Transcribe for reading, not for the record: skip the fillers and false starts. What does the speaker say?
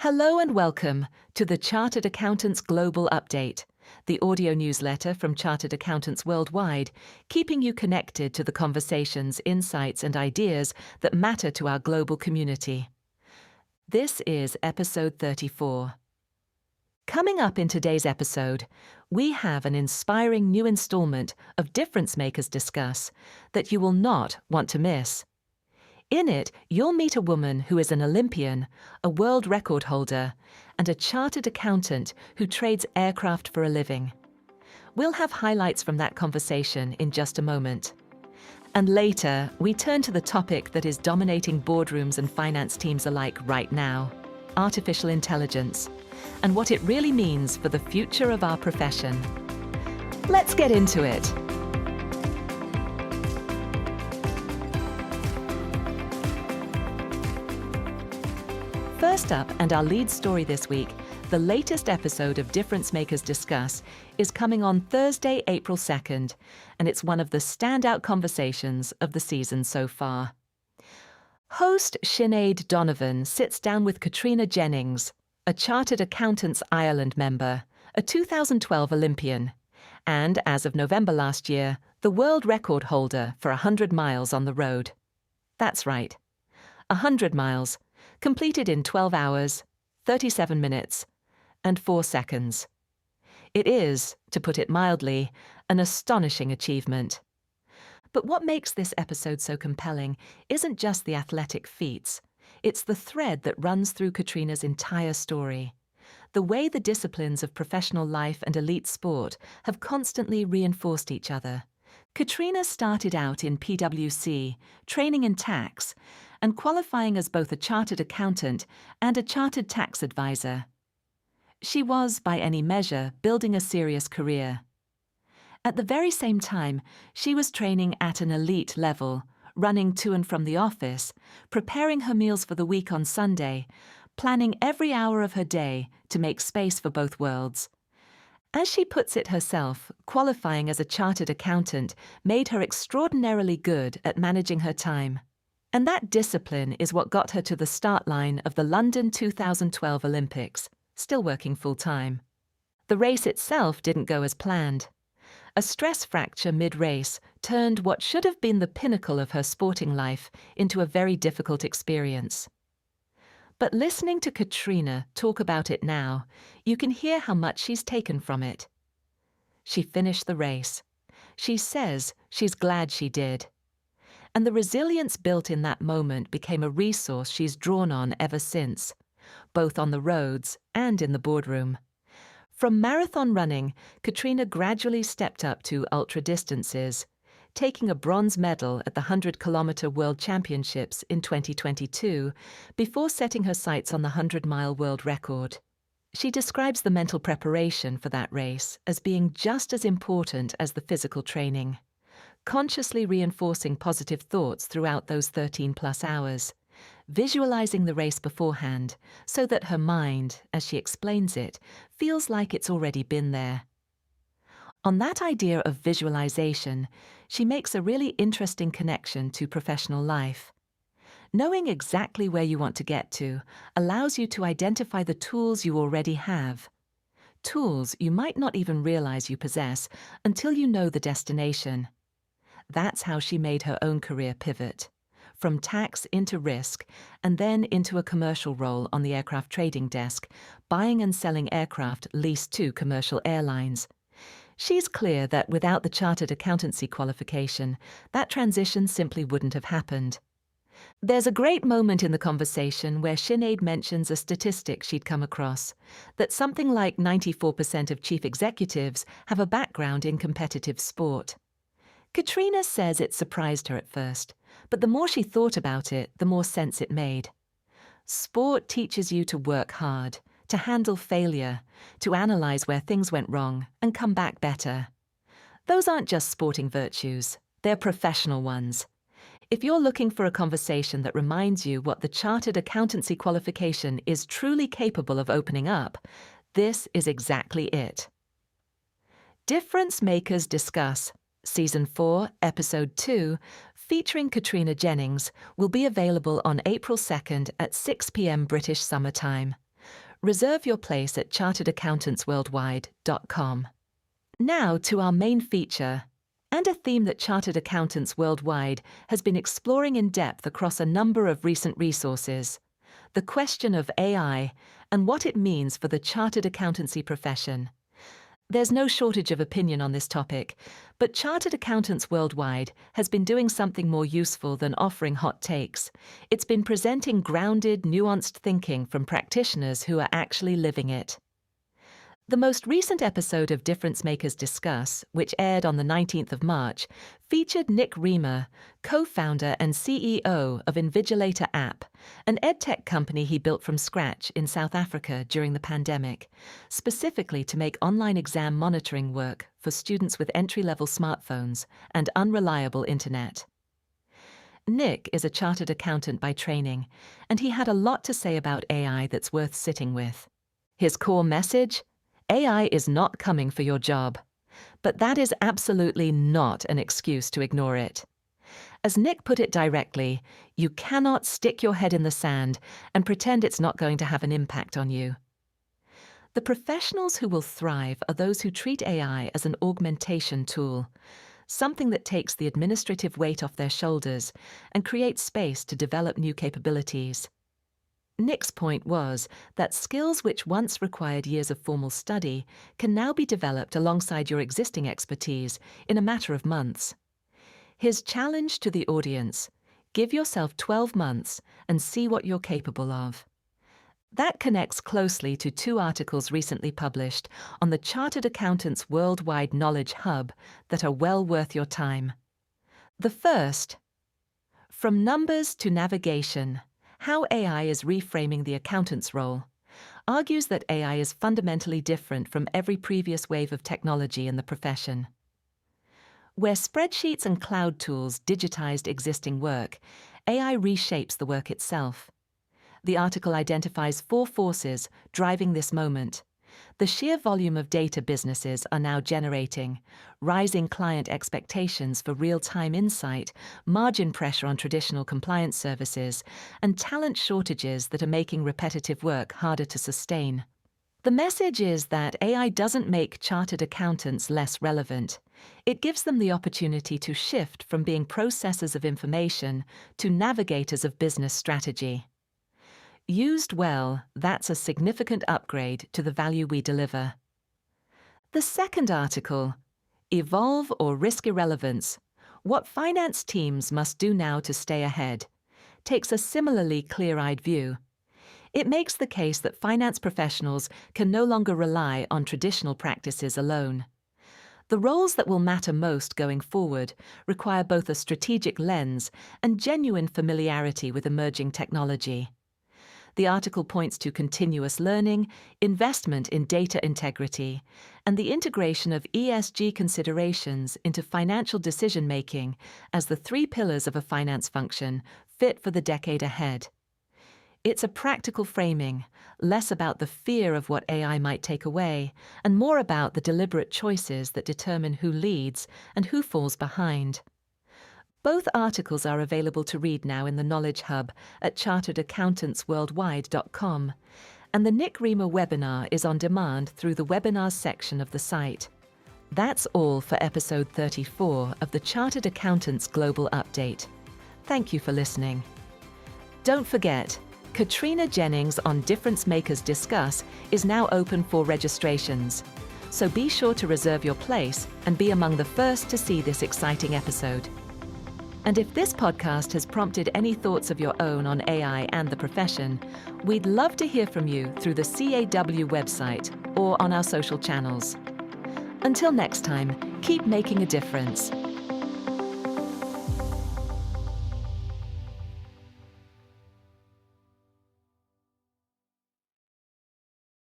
Hello and welcome to the Chartered Accountants Global Update, the audio newsletter from Chartered Accountants worldwide, keeping you connected to the conversations, insights, and ideas that matter to our global community. This is episode 34. Coming up in today's episode, we have an inspiring new installment of Difference Makers Discuss that you will not want to miss. In it, you'll meet a woman who is an Olympian, a world record holder, and a chartered accountant who trades aircraft for a living. We'll have highlights from that conversation in just a moment. And later, we turn to the topic that is dominating boardrooms and finance teams alike right now: artificial intelligence, and what it really means for the future of our profession. Let's get into it. First up, and our lead story this week, the latest episode of Difference Makers Discuss is coming on Thursday, April 2nd, and it's one of the standout conversations of the season so far. Host Sinead Donovan sits down with Caitríona Jennings, a Chartered Accountants Ireland member, a 2012 Olympian, and, as of November last year, the world record holder for 100 miles on the road. That's right, 100 miles, completed in 12 hours, 37 minutes, and 4 seconds. It is, to put it mildly, an astonishing achievement. But what makes this episode so compelling isn't just the athletic feats. It's the thread that runs through Caitríona's entire story. The way the disciplines of professional life and elite sport have constantly reinforced each other. Caitríona started out in PwC, training in tax, and qualifying as both a chartered accountant and a chartered tax advisor. She was, by any measure, building a serious career. At the very same time, she was training at an elite level, running to and from the office, preparing her meals for the week on Sunday, planning every hour of her day to make space for both worlds. As she puts it herself, qualifying as a chartered accountant made her extraordinarily good at managing her time. And that discipline is what got her to the start line of the London 2012 Olympics, still working full-time. The race itself didn't go as planned. A stress fracture mid-race turned what should have been the pinnacle of her sporting life into a very difficult experience. But listening to Caitríona talk about it now, you can hear how much she's taken from it. She finished the race. She says she's glad she did. And the resilience built in that moment became a resource she's drawn on ever since, both on the roads and in the boardroom. From marathon running, Caitríona gradually stepped up to ultra distances, taking a bronze medal at the 100-kilometer World Championships in 2022 before setting her sights on the 100-mile world record. She describes the mental preparation for that race as being just as important as the physical training, consciously reinforcing positive thoughts throughout those 13-plus hours, visualizing the race beforehand so that her mind, as she explains it, feels like it's already been there. On that idea of visualization, she makes a really interesting connection to professional life. Knowing exactly where you want to get to allows you to identify the tools you already have. Tools you might not even realize you possess until you know the destination. That's how she made her own career pivot, from tax into risk, and then into a commercial role on the aircraft trading desk, buying and selling aircraft leased to commercial airlines. She's clear that without the chartered accountancy qualification, that transition simply wouldn't have happened. There's a great moment in the conversation where Sinead mentions a statistic she'd come across, that something like 94% of chief executives have a background in competitive sport. Caitríona says it surprised her at first, but the more she thought about it, the more sense it made. Sport teaches you to work hard, to handle failure, to analyze where things went wrong and come back better. Those aren't just sporting virtues, they're professional ones. If you're looking for a conversation that reminds you what the chartered accountancy qualification is truly capable of opening up, this is exactly it. Difference Makers Discuss, Season 4, Episode 2, featuring Caitríona Jennings, will be available on April 2nd at 6 p.m. British Summer Time. Reserve your place at charteredaccountantsworldwide.com. Now to our main feature, and a theme that Chartered Accountants Worldwide has been exploring in depth across a number of recent resources: the question of AI and what it means for the chartered accountancy profession. There's no shortage of opinion on this topic, but Chartered Accountants Worldwide has been doing something more useful than offering hot takes. It's been presenting grounded, nuanced thinking from practitioners who are actually living it. The most recent episode of Difference Makers Discuss, which aired on the 19th of March, featured Nick Riemer, co-founder and CEO of Invigilator App, an edtech company he built from scratch in South Africa during the pandemic, specifically to make online exam monitoring work for students with entry-level smartphones and unreliable internet. Nick is a chartered accountant by training, and he had a lot to say about AI that's worth sitting with. His core message? AI is not coming for your job. But that is absolutely not an excuse to ignore it. As Nick put it directly, you cannot stick your head in the sand and pretend it's not going to have an impact on you. The professionals who will thrive are those who treat AI as an augmentation tool, something that takes the administrative weight off their shoulders and creates space to develop new capabilities. Nick's point was that skills which once required years of formal study can now be developed alongside your existing expertise in a matter of months. His challenge to the audience: give yourself 12 months and see what you're capable of. That connects closely to two articles recently published on the Chartered Accountants Worldwide Knowledge Hub that are well worth your time. The first, From Numbers to Navigation: How AI is Reframing the Accountant's Role, argues that AI is fundamentally different from every previous wave of technology in the profession. Where spreadsheets and cloud tools digitized existing work, AI reshapes the work itself. The article identifies 4 forces driving this moment: the sheer volume of data businesses are now generating, rising client expectations for real-time insight, margin pressure on traditional compliance services, and talent shortages that are making repetitive work harder to sustain. The message is that AI doesn't make chartered accountants less relevant. It gives them the opportunity to shift from being processors of information to navigators of business strategy. Used well, that's a significant upgrade to the value we deliver. The second article, Evolve or Risk Irrelevance: What Finance Teams Must Do Now to Stay Ahead, takes a similarly clear-eyed view. It makes the case that finance professionals can no longer rely on traditional practices alone. The roles that will matter most going forward require both a strategic lens and genuine familiarity with emerging technology. The article points to continuous learning, investment in data integrity, and the integration of ESG considerations into financial decision-making as the 3 pillars of a finance function fit for the decade ahead. It's a practical framing, less about the fear of what AI might take away, and more about the deliberate choices that determine who leads and who falls behind. Both articles are available to read now in the Knowledge Hub at charteredaccountantsworldwide.com, and the Nick Riemer webinar is on demand through the webinars section of the site. That's all for episode 34 of the Chartered Accountants Global Update. Thank you for listening. Don't forget, Caitríona Jennings on Difference Makers Discuss is now open for registrations, so be sure to reserve your place and be among the first to see this exciting episode. And if this podcast has prompted any thoughts of your own on AI and the profession, we'd love to hear from you through the CAW website or on our social channels. Until next time, keep making a difference.